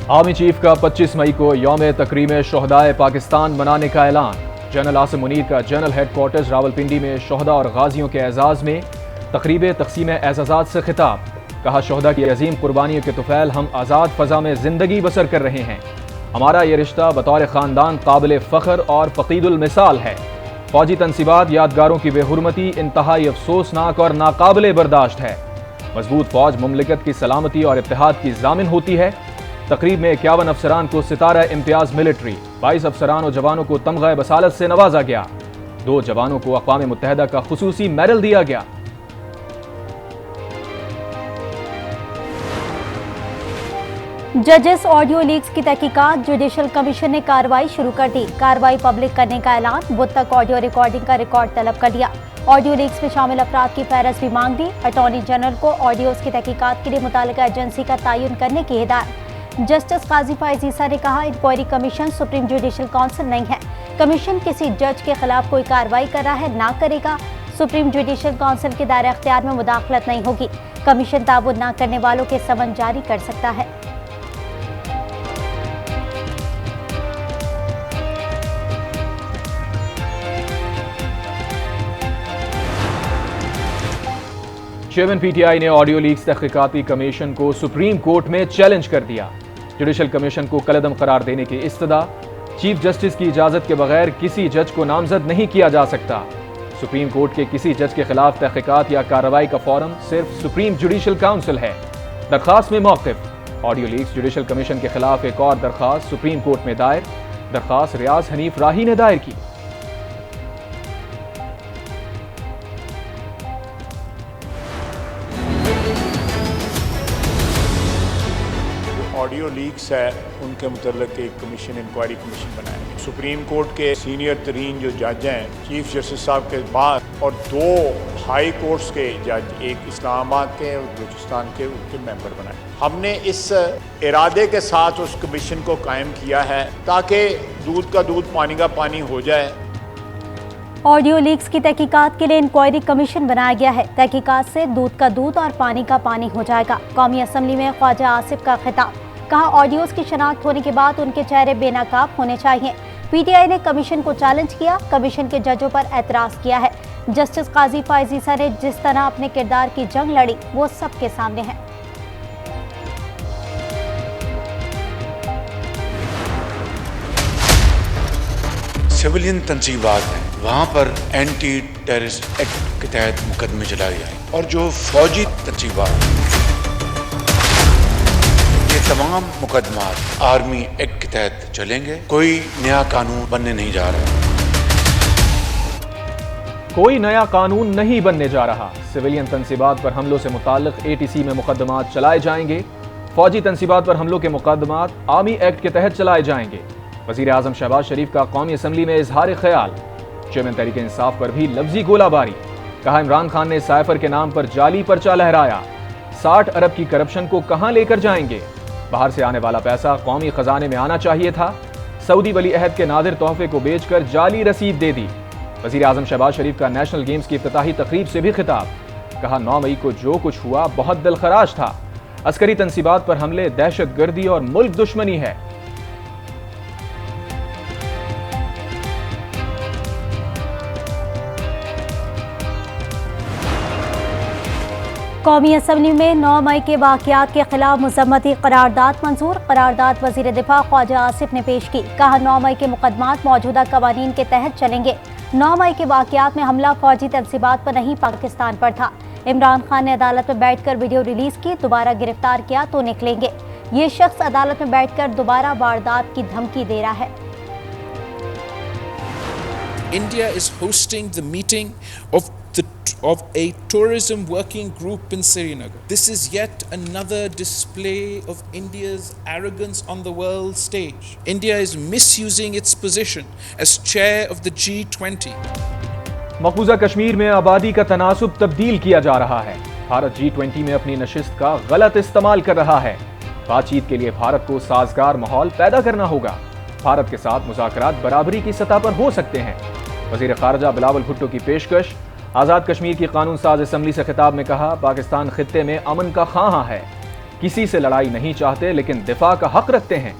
Army chief का 25 मई को यौम तकरीम शोहदाए पाकिस्तान मनाने का ऐलान। जनरल आसिम मुनीर का जनरल हेडक्वार्टर्स रावलपिंडी में शोहदा और गाजियों के एजाज में तकरीब तकसीम एजाजात से खिताब। कहा, शोहदा की अजीम कुर्बानियों के तुफैल हम आज़ाद फ़ज़ा में ज़िंदगी बसर कर रहे हैं। हमारा ये रिश्ता बतौर ख़ानदान काबिल फ़ख्र और फ़कीदुल मिसाल है। फ़ौजी तनसीबात यादगारों की बेहुरमती इंतहाई अफसोसनाक और नाकाबिले बर्दाश्त है। मजबूत फ़ौज मुमलिकत की सलामती और इत्तेहाद की ज़ामिन होती है। तकरीब में 51 अफसरान को सितारा इम्तियाज मिलिट्री, 22 अफसरान और जवानों को तमग़ा बसालत से नवाजा गया। 2 जवानों को अक़वाम मुत्तहिदा का खुसूसी मेडल दिया गया। जजेस ऑडियो लीक्स की तहकीकात, जुडिशल कमीशन ने कार्रवाई शुरू कर दी। कार्रवाई पब्लिक करने का ऐलान, बुध तक ऑडियो रिकॉर्डिंग का रिकॉर्ड तलब कर लिया। ऑडियो लीक्स में शामिल अफराद की फहरिस्त भी मांग दी। अटॉर्नी जनरल को ऑडियोज की तहकीकात के लिए मुतालिका एजेंसी का तयन करने की हिदायत। जस्टिस काजी फाइज ईसा ने कहा, inquiry commission supreme judicial council नहीं है। कमीशन किसी जज के खिलाफ कोई कार्रवाई कर रहा है, ना करेगा। सुप्रीम जुडिशल काउंसिल के दायरे अख्तियार में मुदाखलत नहीं होगी। कमीशन ताबुन न करने वालों के समन जारी कर सकता है। चेयरमैन पीटीआई ने ऑडियो लीक्स तहकीकाती कमीशन को सुप्रीम कोर्ट में चैलेंज कर दिया। जुडिशल कमीशन को कलअदम करार देने की इस्तदा। चीफ जस्टिस की इजाजत के बगैर किसी जज को नामजद नहीं किया जा सकता। सुप्रीम कोर्ट के किसी जज के खिलाफ तहकीकात या कार्रवाई का फोरम सिर्फ सुप्रीम जुडिशल काउंसिल है। दरखास्त में मौक़िफ़। ऑडियो लीक्स जुडिशल कमीशन के खिलाफ एक और दरखास्त सुप्रीम कोर्ट में दायर। दरखास्त रियाज हनीफ राही ने दायर की। ऑडियो लीक्स है उनके मुतल्लिक़ एक कमीशन, इंक्वायरी कमीशन बनाएंगे। सुप्रीम कोर्ट के सीनियर तरीन जो जज हैं, चीफ जस्टिस साहब के बाद, और 2 हाई कोर्ट्स के जज, एक इस्लामाबाद के और बलूचिस्तान के, उनके मेंबर बनाए। हमने इस इरादे के साथ उस कमीशन को कायम किया है ताकि दूध का दूध पानी का पानी हो जाए। ऑडियो लीक्स की तहकीकात के लिए इंक्वायरी कमीशन बनाया गया है। तहकीकात से दूध का दूध और पानी का पानी हो जाएगा। कौमी असम्बली में ख्वाजा आसिफ का खिताब। कहा, ऑडियोज की शनाख्त होने के बाद उनके चेहरे बेनकाब होने चाहिए। पीटीआई ने कमीशन को चैलेंज किया। कमीशन के जजों पर एतराज किया है। जस्टिस काजी फाइज ईसा ने जिस तरह अपने किरदार की जंग लड़ी वो सबके सामने है। सिविलियन तंजीबात हैं, वहाँ पर एंटी टेररिस्ट एक्ट के तहत मुकदमे चलाए जाए, और जो फौजी तंजीबात, ये तमाम मुकदमात आर्मी एक्ट के तहत चलेंगे। कोई नया कानून बनने नहीं जा रहा। कोई नया कानून नहीं बनने जा रहा। सिविलियन तंसीबात पर हमलों से मुताल्लिक एटीसी में मुकदमात चलाए जाएंगे। फौजी तंसीबात पर हमलों के मुकदमात आर्मी एक्ट के तहत चलाए जाएंगे। वज़ीर आज़म शहबाज शरीफ का कौमी असम्बली में इजहार ख्याल। चेयरमैन तहरीक इंसाफ पर भी लफ्जी गोलाबारी। कहा, इमरान खान ने साइफर के नाम पर जाली पर्चा लहराया। 60 अरब की करप्शन को कहां लेकर जाएंगे? बाहर से आने वाला पैसा कौमी खजाने में आना चाहिए था। सऊदी वली अहद के नादिर तोहफे को बेचकर जाली रसीद दे दी। वज़ीर आज़म शहबाज शरीफ का नेशनल गेम्स की इफ्तिताही तकरीब से भी खिताब। कहा, 9 मई को जो कुछ हुआ बहुत दिलखराज था। अस्करी तंसीबात पर हमले दहशत गर्दी और मुल्क दुश्मनी है। कौमी असम्बली में 9 मई के वाक़यात के खिलाफ मज़म्मती करारदाद मंजूर। करारदाद वज़ीर दिफा ख्वाजा आसिफ ने पेश की। कहा, 9 मई के मुकदमात मौजूदा कवानीन के तहत चलेंगे। 9 मई के वाक़यात में हमला फौजी तंसीबात पर नहीं, पाकिस्तान पर था। इमरान खान ने अदालत में बैठकर वीडियो रिलीज की। दोबारा गिरफ्तार किया तो निकलेंगे। ये शख्स अदालत में बैठकर दोबारा वारदात की धमकी दे रहा है। India is hosting the meeting of a tourism working group in Srinagar. This is yet another display of India's arrogance on the world stage. India is misusing its position as chair of the G20. मकबूजा Kashmir में आबादी का तनासुब तब्दील किया जा रहा है। Bharat G20 में अपनी नशिस्त का गलत इस्तेमाल कर रहा है। बातचीत के लिए भारत को साजगार माहौल पैदा करना होगा। भारत के साथ मुज़ाकरात बराबरी की सतह पर हो सकते हैं। वज़ीर ख़ारजा बिलावल भुट्टो की पेशकश। आज़ाद कश्मीर की कानून साज असम्बली से खिताब में कहा, पाकिस्तान खित्ते में अमन का ख़्वाहां है। किसी से लड़ाई नहीं चाहते लेकिन दिफा का हक रखते हैं।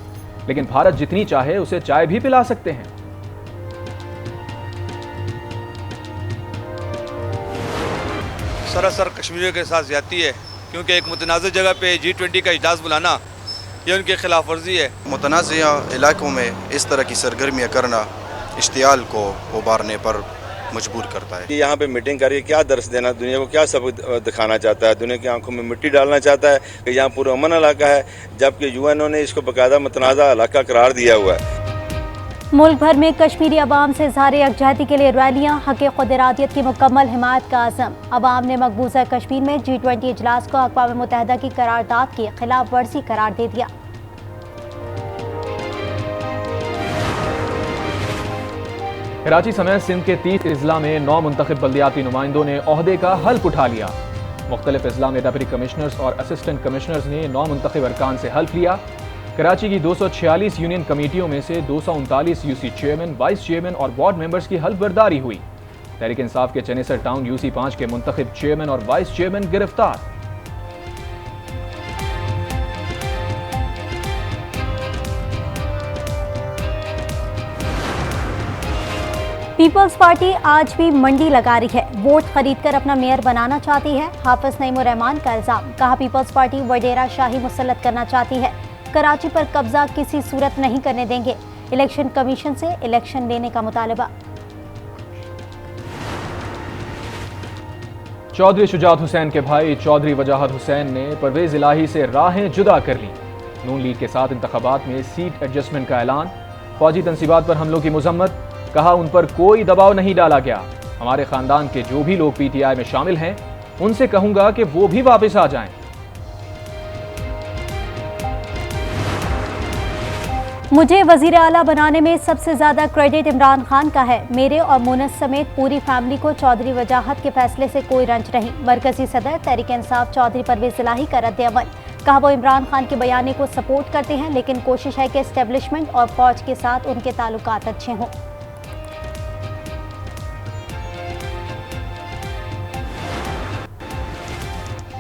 लेकिन भारत जितनी चाहे उसे चाय भी पिला सकते हैं। सरासर कश्मीरियों के साथ ज्यादती है, क्योंकि एक मुतनाज़ जगह पे G20 का इजलास बुलाना ये उनकी खिलाफ वर्जी है। मुतनाज़िया इलाकों में इस तरह की सरगर्मियाँ करना इश्तियाल को उबारने पर मजबूर करता है। कि यहाँ पे मीटिंग करके क्या दर्श देना, दुनिया को क्या सबक दिखाना चाहता है, दुनिया की आंखों में मिट्टी डालना चाहता है कि यहाँ पूरा अमन इलाका है, जबकि यूएनओ ने इसको बाकायदा मुतनाज़ा इलाका करार दिया हुआ है। मुल्क भर में कश्मीरी अवाम से इज़हार यकजहती के लिए रैलियां, हक़ खुद इरादियत की मुकम्मल हिमायत का आज़म। अवाम ने मकबूजा कश्मीर में G20 इजलास को अक़वाम मुत्तहिदा की करारदाद की खिलाफ वर्जी करार दे दिया। कराची समेत सिंध के 30 अजला में 9 मुंतखब बल्दियाती नुमाइंदों ने ओहदे का हल्फ उठा लिया। मुख्तलिफ अजला में डिप्टी कमिश्नर्स और असिस्टेंट कमिश्नर्स ने 9 मुंतखब अरकान से हल्फ लिया। कराची की 246 यूनियन कमेटियों में से 239 यूसी चेयरमैन, वाइस चेयरमैन और वार्ड मेंबर्स की हल्फ बर्दारी हुई। तहरीक इंसाफ के चनेसर टाउन यूसी 5 के मुंतखब चेयरमैन और वाइस चेयरमैन गिरफ्तार। पीपल्स पार्टी आज भी मंडी लगा रही है, वोट खरीदकर अपना मेयर बनाना चाहती है। हाफिज नईमुर रहमान का इल्जाम, कहा पीपल्स पार्टी वडेरा शाही मुसल्लत करना चाहती है, कराची पर कब्जा किसी सूरत नहीं करने देंगे। इलेक्शन कमीशन से इलेक्शन लेने का मुतालबा। चौधरी शुजात हुसैन के भाई चौधरी वजाहत हुसैन ने परवेज इलाही से राहें जुदा कर ली। नून लीग के साथ इंतखाबात में सीट एडजस्टमेंट का ऐलान। फौजी तंसीबात पर हमलों की मजम्मत, कहा उन पर कोई दबाव नहीं डाला गया। हमारे खानदान के जो भी लोग पीटीआई में शामिल हैं उनसे कहूंगा कि वो भी वापस आ जाएं। मुझे वजीर आला बनाने में सबसे ज्यादा क्रेडिट इमरान खान का है। मेरे और मुनस समेत पूरी फैमिली को चौधरी वजाहत के फैसले से कोई रंज नहीं। मरकजी सदर तहरीक इंसाफ चौधरी परवेज इलाही का रद्द-ए-अमल, कहा वो इमरान खान के बयाने को सपोर्ट करते हैं, लेकिन कोशिश है कि एस्टेब्लिशमेंट और फौज के साथ उनके ताल्लुकात अच्छे हों।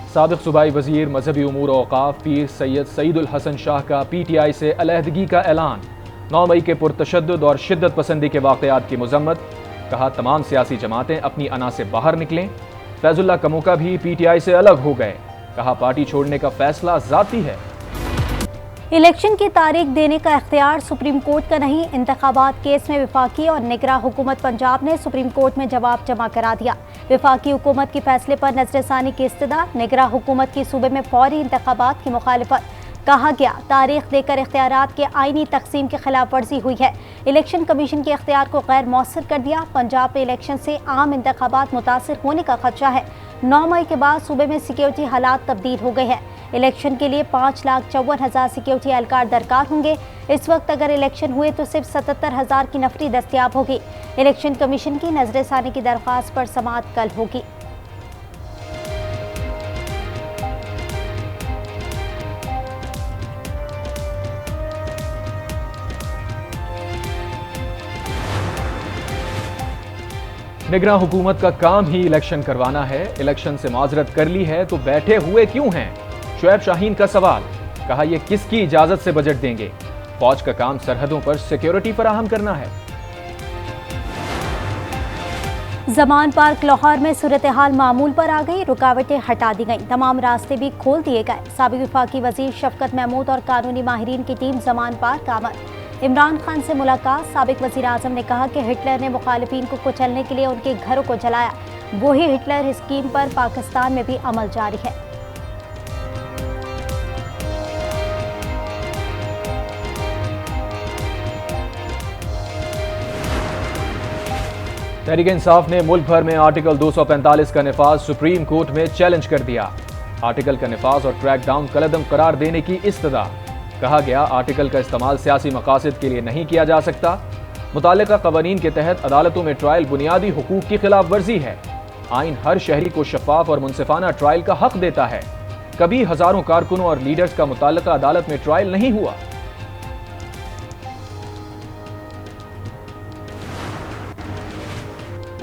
साबिक सूबाई वजीर मजहबी उमूर औकाफ पीर सैयद सईदुल हसन शाह का पीटीआई से अलहदगी का ऐलान। 9 मई के पुरतशद्दुद और शिद्दत पसंदी के वाक़यात की मजम्मत, कहा तमाम सियासी जमातें अपनी अना से बाहर निकलें। फैजुल्लाह कमोका भी पीटीआई से अलग हो गए, कहा पार्टी छोड़ने का फैसला ज़ाती है। इलेक्शन की तारीख देने का इख्तियार सुप्रीम कोर्ट का नहीं। इंतखाबात केस में वफाकी और निगरां हुकूमत पंजाब ने सुप्रीम कोर्ट में जवाब जमा करा दिया। वफाकी हुकूमत के फैसले पर नजरसानी की इस्तदा, निगरां हुकूमत की सूबे में फौरी इंतखाबात की मुखालिफत। कहा गया तारीख देकर इख्तियारात के आईनी तकसीम की खिलाफ वर्जी हुई है। इलेक्शन कमीशन के इख्तियार को गैर मौसर कर दिया। पंजाब में इलेक्शन से आम इंतखाबात मुतासिर होने का खदशा है। 9 मई के बाद सूबे में सिक्योरिटी हालात तब्दील हो गए हैं। इलेक्शन के लिए 5,54,000 सिक्योरिटी एहलकार दरकार होंगे। इस वक्त अगर इलेक्शन हुए तो सिर्फ 77,000 की नफरी दस्तियाब होगी। इलेक्शन कमीशन की नजरसानी की दरख्वास्त पर समाअत कल होगी। निगरां हुकूमत का काम ही इलेक्शन करवाना है। इलेक्शन से माजरत कर ली है तो बैठे हुए क्यों हैं? शुएब शाहीन का सवाल, कहा यह किसकी इजाजत से बजट देंगे? फौज का काम सरहदों पर सिक्योरिटी फराहम करना है। जमान पार्क लाहौर में सूरत हाल मामूल पर आ गई, रुकावटें हटा दी गईं, तमाम रास्ते भी खोल दिए गए। साबिक वफाकी वजीर शफकत महमूद और कानूनी माहिरीन की टीम जमान पार्क आमद। इमरान खान से मुलाकात, साबिक वजीर आजम ने कहा कि हिटलर ने मुखालिफिन को कुचलने के लिए उनके घरों को जलाया। वही हिटलर स्कीम पर पाकिस्तान में भी अमल जारी है। तहरीक इंसाफ ने मुल्क भर में आर्टिकल 245 का निफाज सुप्रीम कोर्ट में चैलेंज कर दिया। आर्टिकल का निफाज और क्रैकडाउन कलअदम करार देने की इस्तदा। कहा गया आर्टिकल का इस्तेमाल सियासी मकासद के लिए नहीं किया जा सकता। मुतालिका कवानीन के तहत अदालतों में ट्रायल बुनियादी हुकूक की खिलाफ वर्जी है। आइन हर शहरी को शफाफ और मुनसिफाना ट्रायल का हक देता है। कभी हजारों कारकुनों और लीडर्स का मुतालिका अदालत में ट्रायल नहीं हुआ।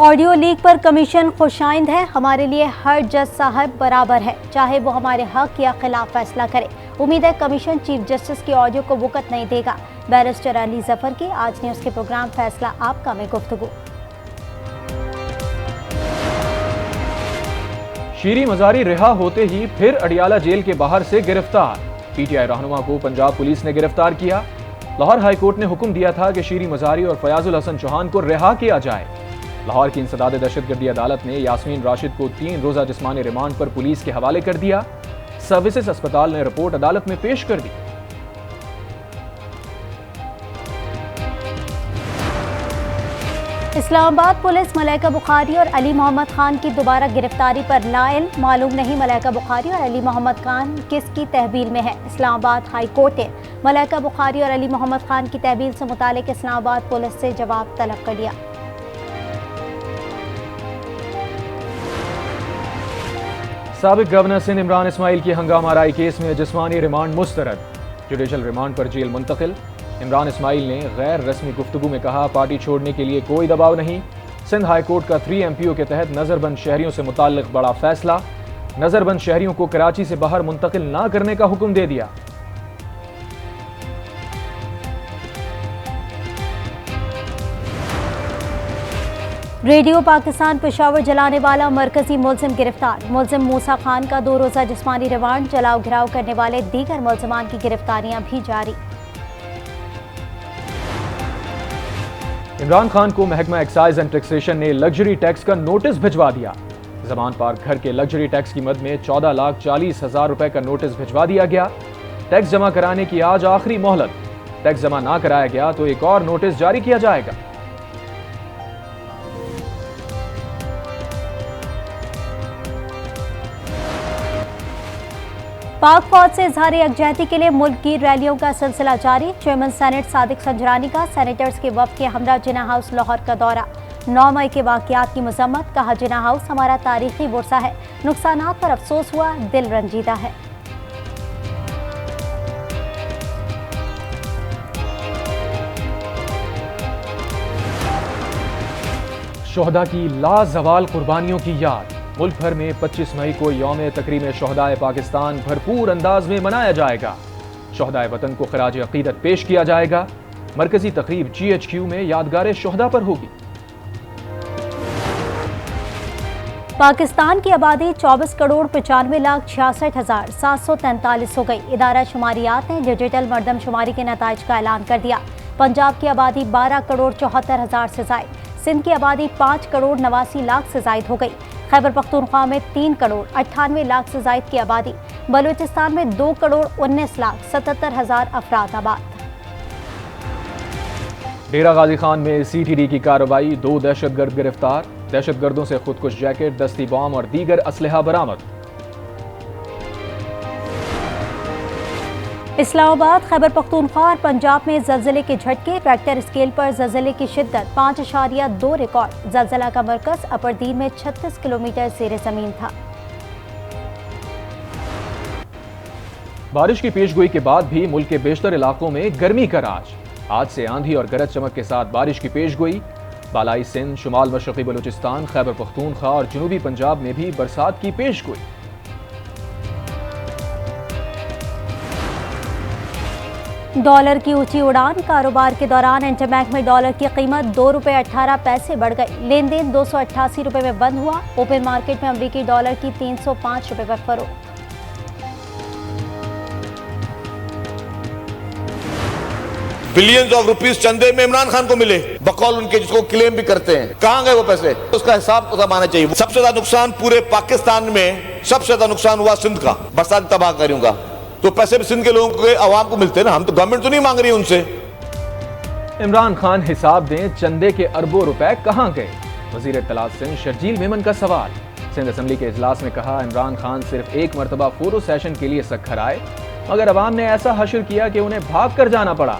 ऑडियो लीक पर कमीशन खुशाइंद है। हमारे लिए हर जज साहब बराबर है, चाहे वो हमारे हक या खिलाफ फैसला करे। उम्मीद है कमीशन चीफ जस्टिस की ऑडियो को वक़्त नहीं देगा। बैरिस्टर अली जफर की आज न्यूज़ के प्रोग्राम फैसला आपका में गुफ्तगू। शीरी मजारी रिहा होते ही फिर अडियाला जेल के बाहर से गिरफ्तार। पीटीआई रहनुमा को पंजाब पुलिस ने गिरफ्तार किया। लाहौर हाईकोर्ट ने हुक्म दिया था कि शीरी मजारी और फयाजुल हसन चौहान को रिहा किया जाए। लाहौर की इंसदाद दहशतगर्दी अदालत ने यास्मीन राशिद को 3 रोजा जिस्मानी रिमांड पर पुलिस के हवाले कर दिया। सर्विसेज अस्पताल ने रिपोर्ट अदालत में पेश कर दी। इस्लामाबाद पुलिस मलाइका बुखारी और अली मोहम्मद खान की दोबारा गिरफ्तारी पर लाइल। मालूम नहीं मलाइका बुखारी और अली मोहम्मद खान किसकी तहवील में है। इस्लामाबाद हाई कोर्ट ने मलाइका बुखारी और अली मोहम्मद खान की तहवील से मुतालिक इस्लामाबाद पुलिस से जवाब तलब कर लिया। साबिक गवर्नर सिंध इमरान इस्माइल की हंगामा आराई केस में जिस्मानी रिमांड मुस्तरद। जुडिशल रिमांड पर जेल मुंतकिल। इमरान इस्माइल ने गैर रस्मी गुफ्तगू में कहा, पार्टी छोड़ने के लिए कोई दबाव नहीं। सिंध हाई कोर्ट का 3 MPO के तहत नजरबंद शहरियों से मुताल्लिक बड़ा फैसला। नजरबंद शहरियों को कराची से बाहर मुंतकिल ना करने का हुक्म दे दिया। रेडियो पाकिस्तान पेशावर जलाने वाला मरकजी मुलजिम गिरफ्तार। मुलजिम मूसा खान का 2 रोजा जिस्मानी रिमांड। जलाओ घिराव करने वाले दीगर मुलजमान की गिरफ्तारियां भी जारी। इमरान खान को महकमा एक्साइज एंड टैक्सेशन ने लग्जरी टैक्स का नोटिस भिजवा दिया। जमान पार्क घर के लग्जरी टैक्स की मद में 14,40,000 रुपए का नोटिस भिजवा दिया गया। टैक्स जमा कराने की आज आखिरी मोहलत। टैक्स जमा ना कराया गया तो एक और नोटिस जारी किया जाएगा। पाक फौज से इजहार यकजहती के लिए मुल्क की रैलियों का सिलसिला जारी। चेयरमैन सेनेट सादिक संजरानी का सेनेटर्स के वफ्द के हमरा जिन्ना हाउस लाहौर का दौरा। 9 मई के वाकयात की मजम्मत। कहा, जिन्ना हाउस हमारा तारीखी वर्सा है। नुकसानात पर अफसोस हुआ, दिल रंजीदा है। शोहदा की लाजवाल कुर्बानियों की याद। मुल्क भर में 25 मई को यौम तकरीम शोहदाए पाकिस्तान भरपूर अंदाज में मनाया जाएगा। शोहदाए वतन को खराज अकीदत पेश किया जाएगा। मरकजी तकरीब GHQ में यादगार शोहदा पर होगी। पाकिस्तान की आबादी 24,95,66,743 हो गई। इदारा शुमारियात ने डिजिटल मरदमशुमारी के नताइज का ऐलान कर दिया। पंजाब की आबादी 12,74,000 से जायद। सिंध की आबादी 5,89,00,000 से जायद हो गई। खैबर पख्तूनख्वा में 3,98,00,000 से जायद की आबादी। बलूचिस्तान में 2,19,77,000 अफराद आबाद। डेरा गाजी खान में CTD की कार्रवाई। 2 दहशतगर्द गिरफ्तार। दहशतगर्दों से खुदकुश जैकेट, दस्ती बॉम्ब और दीगर असलहा बरामद। इस्लामाबाद, खैबर पख्तूनख्वा और पंजाब में जल्जले के झटके। रेक्टर स्केल पर जल्जले की शिद्दत 5.2 रिकॉर्ड। जल्जला का मरकज अपरदीन में 36 किलोमीटर ज़ेरे ज़मीन था। बारिश की पेशगोई के बाद भी मुल्क के बेशतर इलाकों में गर्मी का राज। आज से आंधी और गरज चमक के साथ बारिश की पेशगोई। बालाई सिंध, शुमाल मशरक़ी बलूचिस्तान, खैबर पख्तूनख्वा और जनूबी पंजाब में भी बरसात की पेशगोई। डॉलर की ऊंची उड़ान। कारोबार के दौरान इंटरबैंक में डॉलर की कीमत ₹2.18 बढ़ गई। लेन देन 288 रुपए में बंद हुआ। ओपन मार्केट में अमरीकी डॉलर की 305 रुपए पर फरोख्त। बिलियंस ऑफ रुपीस चंदे में इमरान खान को मिले, बकौल उनके, जिसको क्लेम भी करते हैं। कहां गए वो पैसे? उसका हिसाब आना चाहिए। सबसे ज्यादा नुकसान पूरे पाकिस्तान में सबसे ज्यादा नुकसान हुआ सिंध का, बरसात तबाह करियों का। तो पैसे भी सिंध के लोगों को, आवाम को मिलते हैं ना। हम तो गवर्नमेंट तो नहीं मांग रही उनसे। इमरान खान हिसाब दें, चंदे के अरबों रुपए कहां गए? वजीर इत्तलात सिंध शर्जील मेमन का सवाल। सिंध असम्बली के इजलास में कहा, इमरान खान सिर्फ एक मरतबा फोटो सेशन के लिए सक्खर आए, मगर अवाम ने ऐसा हशर किया कि उन्हें भाग कर जाना पड़ा।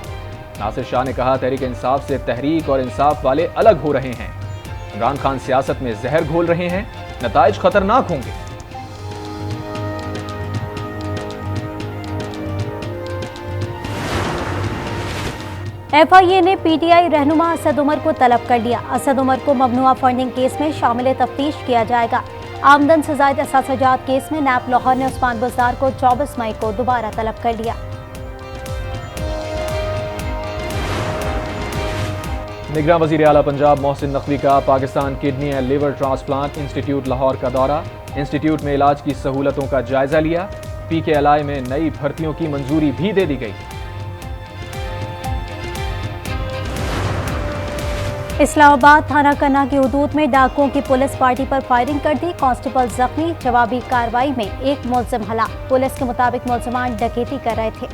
नासिर शाह ने कहा, तहरीक इंसाफ से तहरीक और इंसाफ वाले अलग हो रहे हैं। इमरान खान सियासत में जहर घोल रहे हैं, नताइज खतरनाक होंगे। FIA ने PTI रहनुमा असद उमर को तलब कर लिया। असद उमर को ममनुआ फंडिंग केस में शामिल तफ्तीश किया जाएगा। आमदन से ज़ायद असासाजात केस में नैब लाहौर ने उस्मान बुज़दार को 24 मई को दोबारा तलब कर लिया। निगरान वज़ीर आला पंजाब मोहसिन नकवी का Pakistan kidney and liver transplant institute Lahore का दौरा। इंस्टीट्यूट में इलाज की सहूलतों का जायजा लिया। PKLI में नई भर्तियों की मंजूरी भी दे दी गई। इस्लामाबाद थाना कन्ना की हदूद में डाकुओं की पुलिस पार्टी पर फायरिंग कर दी। कांस्टेबल जख्मी। जवाबी कार्रवाई में एक मुलजिम हलाक। पुलिस के मुताबिक मुलजिमान डकैती कर रहे थे।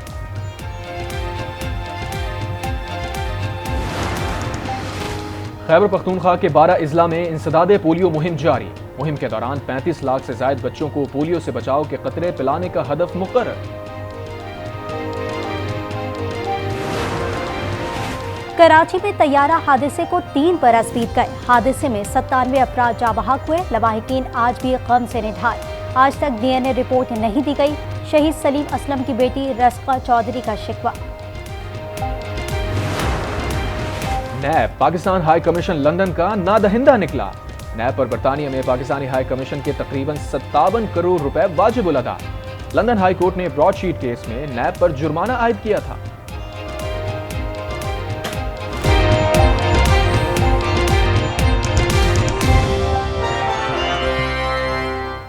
खैबर पख्तूनख्वा के 12 अजला में इंसदाद पोलियो मुहिम जारी। मुहिम के दौरान 35 लाख से ज्यादा बच्चों को पोलियो से बचाव के कतरे पिलाने का हदफ मुकर्रर। कराची में तैयारा हादसे को 3 बरस बीत गए। हादसे में 97 अफराद जाँ बहक हुए। लवाहिकीन आज भी गम से निढाल। आज तक DNA रिपोर्ट नहीं दी गई। शहीद सलीम असलम की बेटी रस्का चौधरी का शिकवा। नैब पाकिस्तान हाई कमीशन लंदन का नादहिंदा निकला। नैब पर बरतानिया में पाकिस्तानी हाई कमीशन के तकरीबन 57 करोड़ रुपए वाजिब उल अदा। लंदन हाई कोर्ट ने ब्रॉडशीट केस में नैब पर जुर्माना आयद किया था।